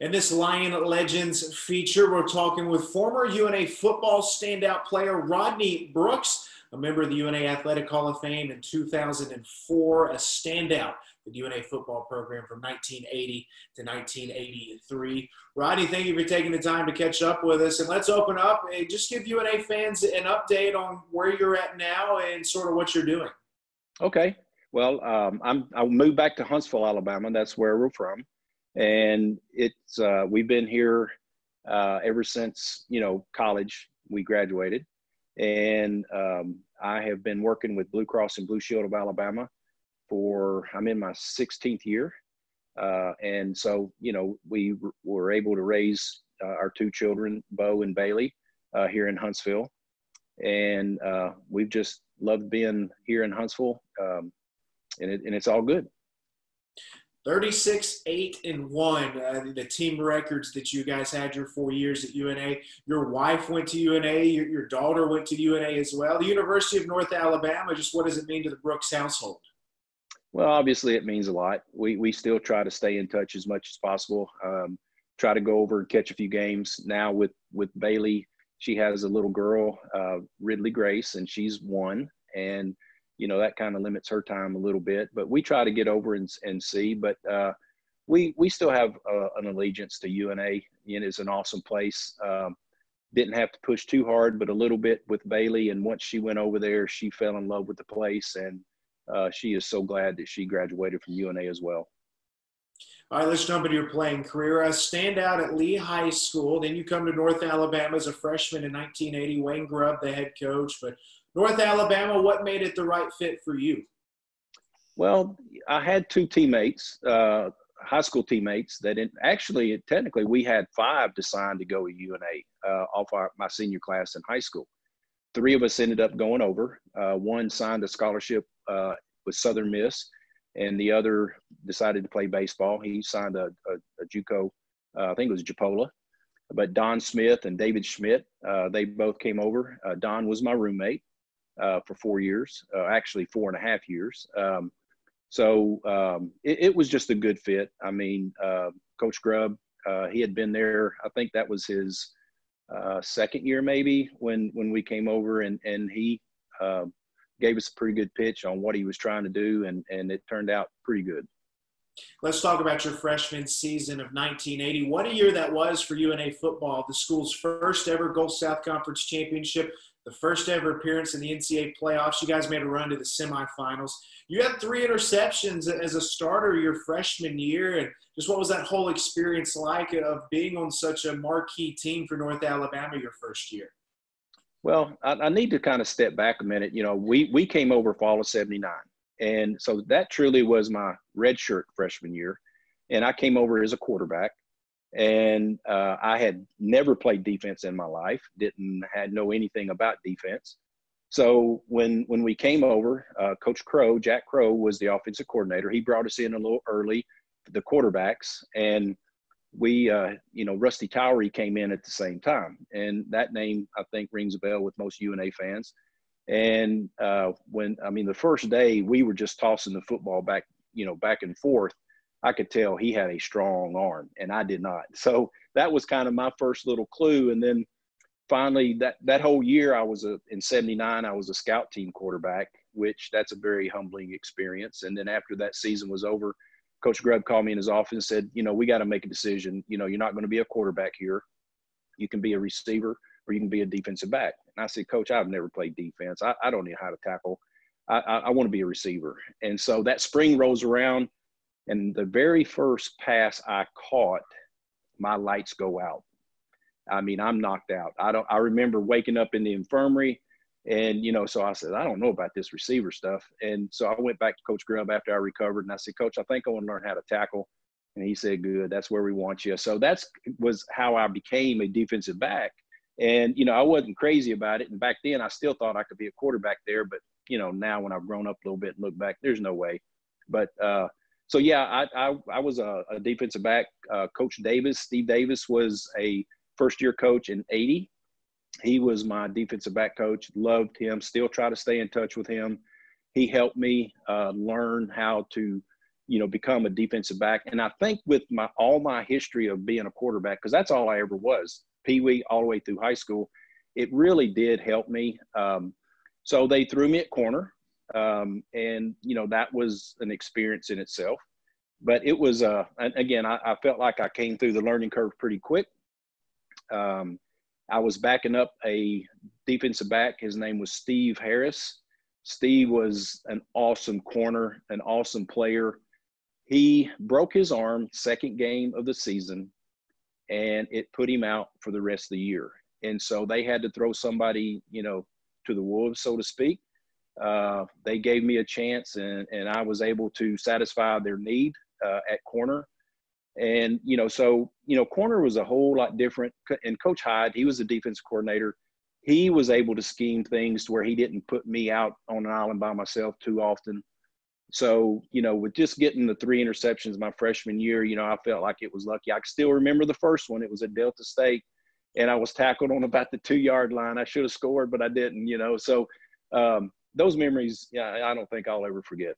In this Lion Legends feature, we're talking with former UNA football standout player Rodney Brooks, a member of the UNA Athletic Hall of Fame in 2004, a standout for the UNA football program from 1980 to 1983. Rodney, thank you for taking the time to catch up with us. And let's open up and just give UNA fans an update on where you're at now and sort of what you're doing. Okay. Well, I'll move back to Huntsville, Alabama. That's where we're from. And it's we've been here ever since, college. We graduated. And I have been working with Blue Cross and Blue Shield of Alabama I'm in my 16th year. And so, we were able to raise our two children, Bo and Bailey, here in Huntsville. And we've just loved being here in Huntsville, and it's all good. 36-8-1, the team records that you guys had your 4 years at UNA. Your wife went to UNA. Your daughter went to UNA as well. The University of North Alabama, just what does it mean to the Brooks household? Well, obviously it means a lot. We still try to stay in touch as much as possible. Try to go over and catch a few games. Now with Bailey, she has a little girl, Ridley Grace, and she's 1. And that kind of limits her time a little bit, but we try to get over and see, but we still have an allegiance to UNA. It's an awesome place. Didn't have to push too hard, but a little bit with Bailey. And once she went over there, she fell in love with the place. And she is so glad that she graduated from UNA as well. All right, let's jump into your playing career. Stand out at Lee High School. Then you come to North Alabama as a freshman in 1980. Wayne Grubb, the head coach. But North Alabama, what made it the right fit for you? Well, I had 2 teammates, high school teammates, that technically we had 5 to sign to go to UNA off my senior class in high school. 3 of us ended up going over. 1 signed a scholarship with Southern Miss, and the other decided to play baseball. He signed a JUCO, I think it was Japola. But Don Smith and David Schmidt, they both came over. Don was my roommate for 4 years, actually 4.5 years. It was just a good fit. I mean, Coach Grubb, he had been there. I think that was his second year maybe when we came over, and he gave us a pretty good pitch on what he was trying to do, and it turned out pretty good. Let's talk about your freshman season of 1980. What a year that was for UNA football. The school's first ever Gulf South Conference championship, the first ever appearance in the NCAA playoffs. You guys made a run to the semifinals. You had 3 interceptions as a starter your freshman year. And just what was that whole experience like of being on such a marquee team for North Alabama your first year? Well, I need to kind of step back a minute. We came over fall of '79. And so that truly was my redshirt freshman year. And I came over as a quarterback. And I had never played defense in my life, had know anything about defense. So when we came over, Coach Crow, Jack Crow, was the offensive coordinator. He brought us in a little early, the quarterbacks. And we, Rusty Towery came in at the same time. And that name, I think, rings a bell with most UNA fans. And the first day we were just tossing the football back and forth, I could tell he had a strong arm and I did not. So that was kind of my first little clue. And then finally that whole year in '79, I was a scout team quarterback, which that's a very humbling experience. And then after that season was over, Coach Grubb called me in his office and said, we got to make a decision. You're not going to be a quarterback here. You can be a receiver or you can be a defensive back. And I said, Coach, I've never played defense. I don't know how to tackle. I want to be a receiver. And so that spring rolls around, and the very first pass I caught, my lights go out. I mean, I'm knocked out. I remember waking up in the infirmary, and, so I said, I don't know about this receiver stuff. And so I went back to Coach Grubb after I recovered, and I said, Coach, I think I want to learn how to tackle. And he said, good, that's where we want you. So was how I became a defensive back. And, I wasn't crazy about it. And back then I still thought I could be a quarterback there. But, now when I've grown up a little bit and look back, there's no way. But so, yeah, I was a defensive back. Coach Davis, Steve Davis, was a first-year coach in '80. He was my defensive back coach. Loved him. Still try to stay in touch with him. He helped me learn how to, become a defensive back. And I think with all my history of being a quarterback, because that's all I ever was, Pee Wee all the way through high school, it really did help me. So they threw me at corner, and that was an experience in itself. But it was again, I felt like I came through the learning curve pretty quick. I was backing up a defensive back. His name was Steve Harris. Steve was an awesome corner, an awesome player. He broke his arm second game of the season, and it put him out for the rest of the year. And so they had to throw somebody, to the wolves, so to speak. They gave me a chance, and I was able to satisfy their need at corner. And, corner was a whole lot different. And Coach Hyde, he was the defensive coordinator. He was able to scheme things to where he didn't put me out on an island by myself too often. So, with just getting the 3 interceptions my freshman year, I felt like it was lucky. I can still remember the first one. It was at Delta State, and I was tackled on about the 2-yard line. I should have scored, but I didn't, So those memories, I don't think I'll ever forget.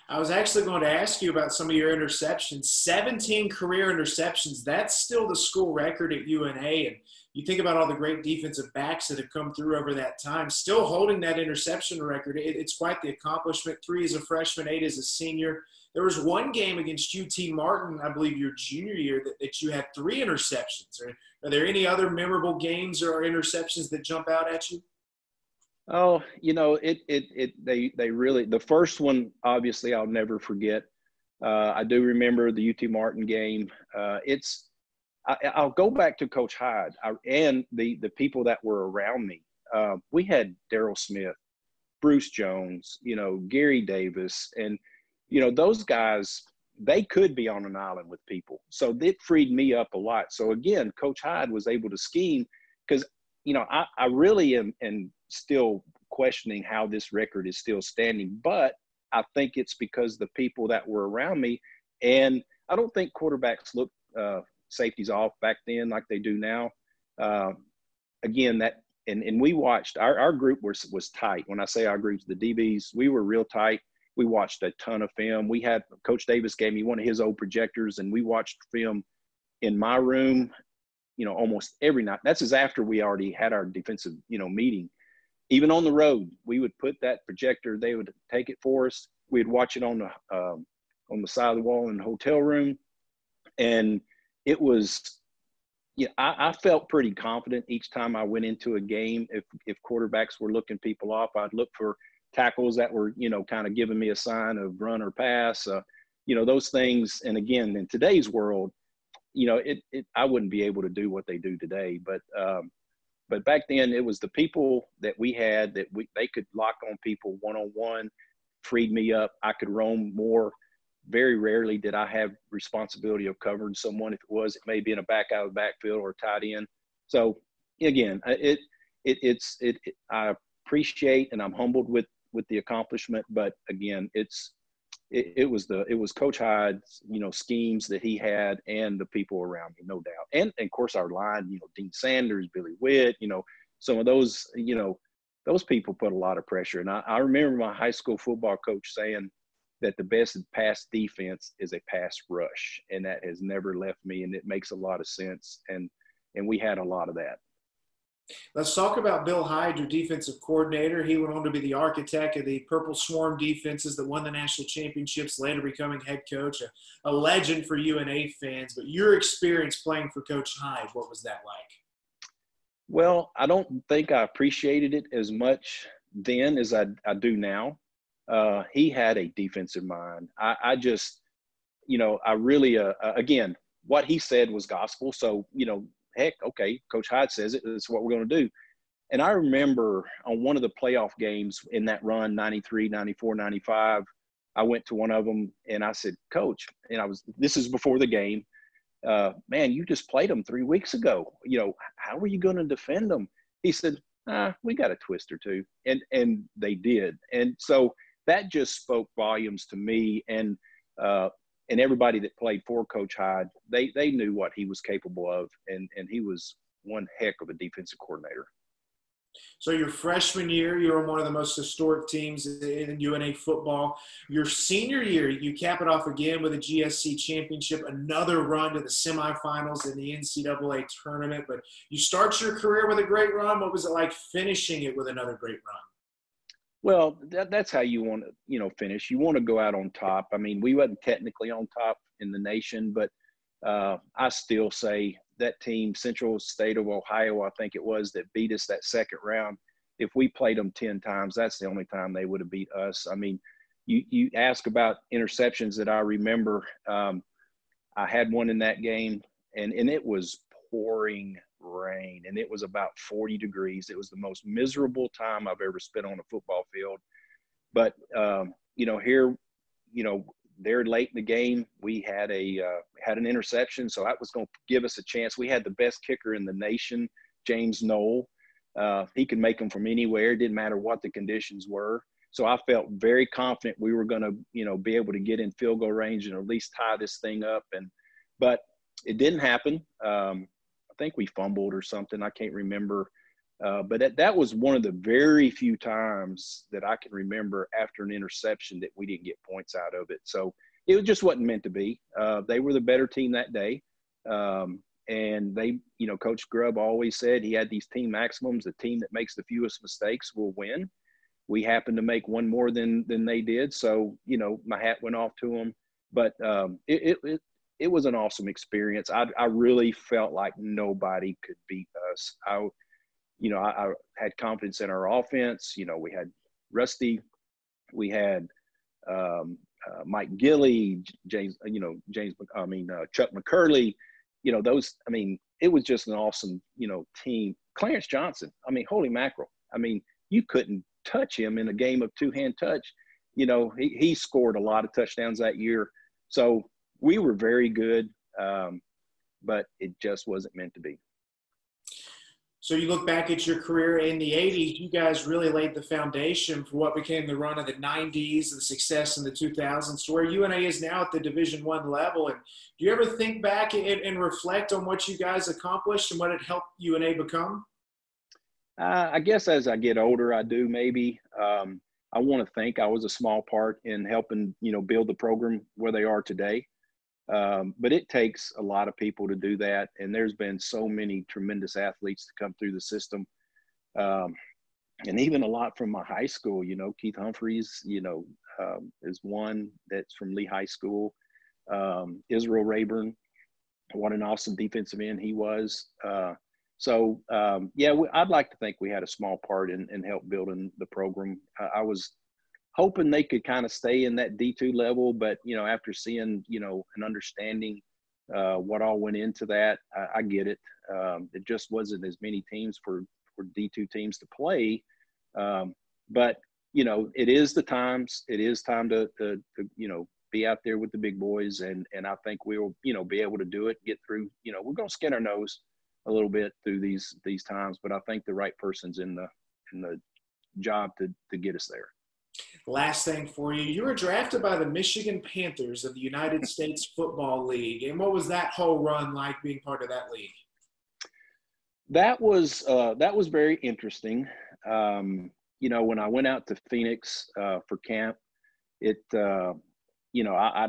I was actually going to ask you about some of your interceptions. 17 career interceptions. That's still the school record at UNA. And you think about all the great defensive backs that have come through over that time, still holding that interception record. It's quite the accomplishment. 3 as a freshman, 8 as a senior. There was one game against UT Martin, I believe your junior year, that you had 3 interceptions. Are there any other memorable games or interceptions that jump out at you? Oh, they really, the first one, obviously I'll never forget. I do remember the UT Martin game. I'll go back to Coach Hyde and the people that were around me. We had Daryl Smith, Bruce Jones, Gary Davis, and, those guys, they could be on an island with people. So it freed me up a lot. So again, Coach Hyde was able to scheme because, I really am still questioning how this record is still standing, but I think it's because the people that were around me, and I don't think quarterbacks look safeties off back then like they do now. Again, and we watched, our group was tight. When I say our groups, the DBs, we were real tight. We watched a ton of film. We had Coach Davis gave me one of his old projectors, and we watched film in my room, almost every night. That's as after we already had our defensive, meeting. Even on the road, we would put that projector. They would take it for us. We'd watch it on the side of the wall in the hotel room, and it was. I felt pretty confident each time I went into a game. If quarterbacks were looking people off, I'd look for tackles that were kind of giving me a sign of run or pass. Those things. And again, in today's world, I wouldn't be able to do what they do today, but back then it was the people that we had that they could lock on people one-on-one, freed me up. I could roam more. Very rarely did I have responsibility of covering someone. If it may be in a back out of the backfield or tight end. So again, I appreciate and I'm humbled with the accomplishment, but again, it was Coach Hyde's, schemes that he had and the people around me, no doubt. And of course our line, Dean Sanders, Billy Witt, some of those, those people put a lot of pressure. And I remember my high school football coach saying that the best pass defense is a pass rush. And that has never left me. And it makes a lot of sense. And we had a lot of that. Let's talk about Bill Hyde, your defensive coordinator. He went on to be the architect of the Purple Swarm defenses that won the national championships, later becoming head coach, a legend for UNA fans. But your experience playing for Coach Hyde, what was that like? Well, I don't think I appreciated it as much then as I do now. He had a defensive mind. I just, I really, again, what he said was gospel. So, heck, okay, Coach Hyde says it. That's what we're going to do. And I remember on one of the playoff games in that run, 93, 94, 95, I went to one of them and I said, Coach, and this is before the game, man, you just played them 3 weeks ago. How are you going to defend them? He said, we got a twist or two. And they did. And so that just spoke volumes to me. And everybody that played for Coach Hyde, they knew what he was capable of, and he was one heck of a defensive coordinator. So your freshman year, you were one of the most historic teams in UNA football. Your senior year, you cap it off again with a GSC championship, another run to the semifinals in the NCAA tournament. But you start your career with a great run. What was it like finishing it with another great run? Well, that's how you want to, finish. You want to go out on top. I mean, we wasn't technically on top in the nation, but I still say that team, Central State of Ohio, I think it was, that beat us that second round. If we played them 10 times, that's the only time they would have beat us. I mean, you ask about interceptions that I remember. I had one in that game, and it was pouring rain, and it was about 40 degrees. It was the most miserable time I've ever spent on a football field. But, here, there late in the game, we had had an interception, so that was going to give us a chance. We had the best kicker in the nation, James Knoll. He could make them from anywhere. It didn't matter what the conditions were. So I felt very confident we were going to, be able to get in field goal range and at least tie this thing up. But it didn't happen. I think we fumbled or something. I can't remember. But that was one of the very few times that I can remember after an interception that we didn't get points out of it. So it just wasn't meant to be. They were the better team that day. And they, Coach Grubb always said he had these team maximums. The team that makes the fewest mistakes will win. We happened to make one more than they did. So, my hat went off to them. But it was an awesome experience. I really felt like nobody could beat us. I had confidence in our offense. We had Rusty, we had Mike Gilly, Chuck McCurley. It was just an awesome, team. Clarence Johnson, holy mackerel. You couldn't touch him in a game of two-hand touch. He scored a lot of touchdowns that year. So we were very good, but it just wasn't meant to be. So you look back at your career in the 80s, you guys really laid the foundation for what became the run of the 90s, the success in the 2000s, to where UNA is now at the Division I level. And do you ever think back and reflect on what you guys accomplished and what it helped UNA become? I guess as I get older, I do maybe. I want to think I was a small part in helping, build the program where they are today. But it takes a lot of people to do that. And there's been so many tremendous athletes to come through the system. And even a lot from my high school, Keith Humphreys, is one that's from Lee High School. Israel Rayburn, what an awesome defensive end he was. I'd like to think we had a small part in help building the program. I was hoping they could kind of stay in that D2 level, but, after seeing, and understanding what all went into that, I get it. It just wasn't as many teams for D2 teams to play. But, it is the times. It is time to be out there with the big boys. And I think we'll, be able to do it, get through, we're going to skin our nose a little bit through these times, but I think the right person's in the job to get us there. Last thing for you, you were drafted by the Michigan Panthers of the United States Football League. And what was that whole run like being part of that league? That was very interesting. When I went out to Phoenix for camp, I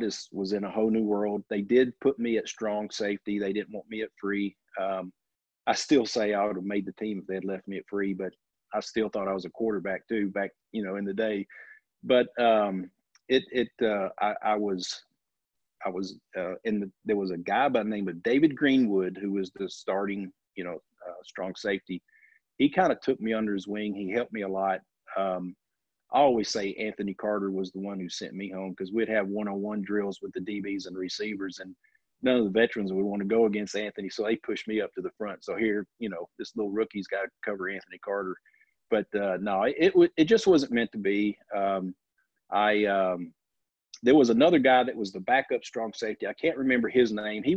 just was in a whole new world. They did put me at strong safety. They didn't want me at free. I still say I would have made the team if they had left me at free, but I still thought I was a quarterback too back, in the day. But there was a guy by the name of David Greenwood who was the starting, strong safety. He kind of took me under his wing. He helped me a lot. I always say Anthony Carter was the one who sent me home because we'd have one-on-one drills with the DBs and receivers, and none of the veterans would want to go against Anthony. So they pushed me up to the front. So here, this little rookie's got to cover Anthony Carter. But no, it just wasn't meant to be. There was another guy that was the backup strong safety. I can't remember his name. He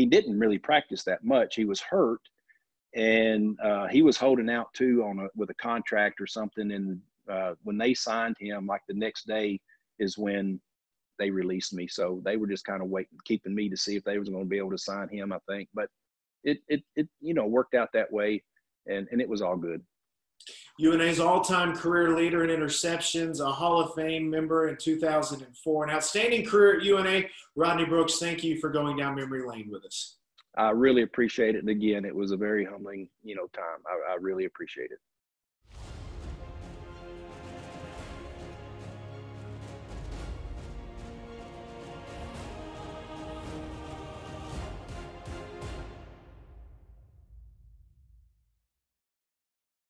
didn't really practice that much. He was hurt, and he was holding out too with a contract or something. And when they signed him, like the next day is when they released me. So they were just kind of waiting, keeping me to see if they was going to be able to sign him, I think. But it worked out that way, and it was all good. UNA's all-time career leader in interceptions, a Hall of Fame member in 2004, an outstanding career at UNA. Rodney Brooks, thank you for going down memory lane with us. I really appreciate it. And again, it was a very humbling, time. I really appreciate it.